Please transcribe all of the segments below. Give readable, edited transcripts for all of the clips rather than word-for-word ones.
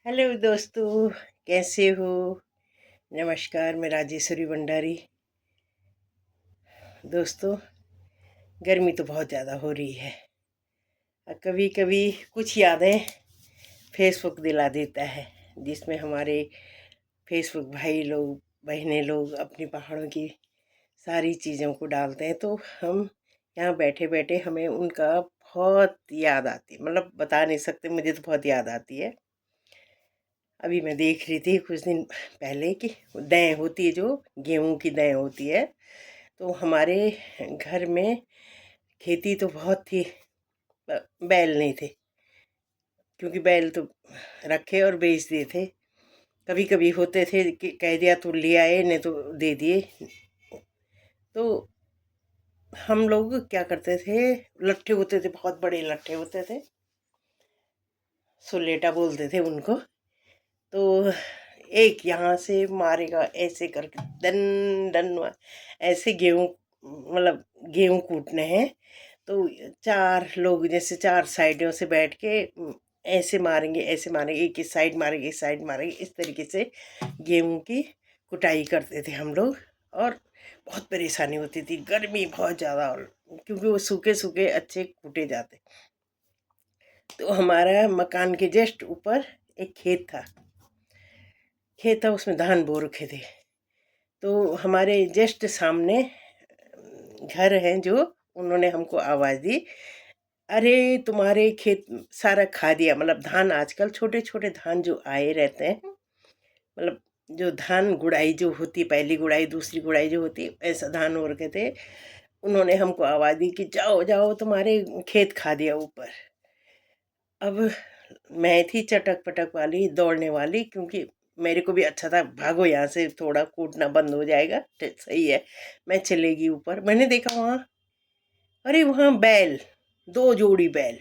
Hello दोस्तों, कैसे हो? नमस्कार, मैं राजेश्वरी भंडारी। दोस्तों, गर्मी तो बहुत ज़्यादा हो रही है। कभी कभी कुछ यादें फेसबुक दिला देता है, जिसमें हमारे फेसबुक भाई लोग बहनें लोग अपनी पहाड़ों की सारी चीज़ों को डालते हैं। तो हम यहाँ बैठे बैठे हमें उनका बहुत याद आती है, मतलब बता नहीं सकते, मुझे तो बहुत याद आती है। अभी मैं देख रही थी कुछ दिन पहले कि दहें होती है, जो गेहूं की दहें होती है, तो हमारे घर में खेती तो बहुत थी। बैल नहीं थे, क्योंकि बैल तो रखे और बेच दिए थे। कभी कभी होते थे कि कह दिया तो ले आए, नहीं तो दे दिए। तो हम लोग क्या करते थे, लट्ठे होते थे, बहुत बड़े लट्ठे होते थे, सुलेटा बोलते थे उनको। तो एक यहाँ से मारेगा ऐसे करके, दन दन ऐसे गेहूँ, मतलब गेहूँ कूटने हैं। तो चार लोग जैसे चार साइडों से बैठ के ऐसे मारेंगे, ऐसे मारेंगे, एक इस साइड मारेंगे, इस साइड मारेंगे, इस तरीके से गेहूँ की कुटाई करते थे हम लोग। और बहुत परेशानी होती थी, गर्मी बहुत ज़्यादा, और क्योंकि वो सूखे सूखे अच्छे कूटे जाते। तो हमारा मकान के जस्ट ऊपर एक खेत था, उसमें धान बो रखे थे। तो हमारे जस्ट सामने घर हैं, जो उन्होंने हमको आवाज़ दी, अरे तुम्हारे खेत सारा खा दिया। मतलब धान, आजकल छोटे छोटे धान जो आए रहते हैं, मतलब जो धान गुड़ाई जो होती है, पहली गुड़ाई दूसरी गुड़ाई जो होती है, ऐसा धान हो रखे थे। उन्होंने हमको आवाज़ दी कि जाओ जाओ, तुम्हारे खेत खा दिया ऊपर। अब मैं थी चटक पटक वाली, दौड़ने वाली, क्योंकि मेरे को भी अच्छा था, भागो यहाँ से, थोड़ा कूटना बंद हो जाएगा, सही है। मैं चलेगी ऊपर, मैंने देखा वहाँ, अरे वहाँ बैल, दो जोड़ी बैल,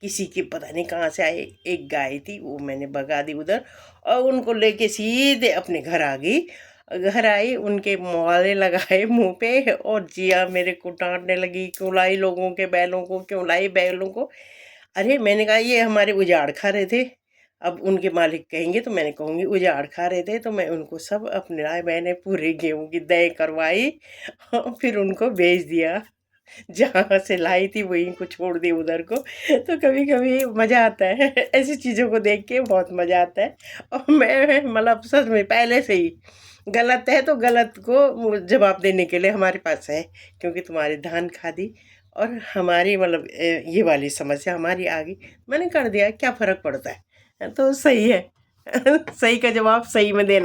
किसी के पता नहीं कहाँ से आए। एक गाय थी, वो मैंने भगा दी उधर, और उनको लेके सीधे अपने घर आ गई। घर आई, उनके मोहाले लगाए मुंह पे, और जिया मेरे को डांटने लगी, क्यों लाई लोगों के बैलों को, क्यों लाई बैलों को। अरे मैंने कहा ये हमारे उजाड़ खा रहे थे। अब उनके मालिक कहेंगे तो मैंने कहूँगी उजाड़ खा रहे थे। तो मैं उनको सब अपने राय, मैंने पूरे गेहूँ की दही करवाई और फिर उनको भेज दिया, जहाँ से लाई थी वहीं को छोड़ दी उधर को। तो कभी कभी मज़ा आता है ऐसी चीज़ों को देख के, बहुत मज़ा आता है। और मैं मतलब सच में पहले से ही, गलत है तो गलत को जवाब देने के लिए हमारे पास है, क्योंकि तुम्हारे धान खा दी और हमारी मतलब ये वाली समस्या हमारी आ गई, मैंने कर दिया, क्या फ़र्क पड़ता है। तो सही है सही का जवाब सही में देना।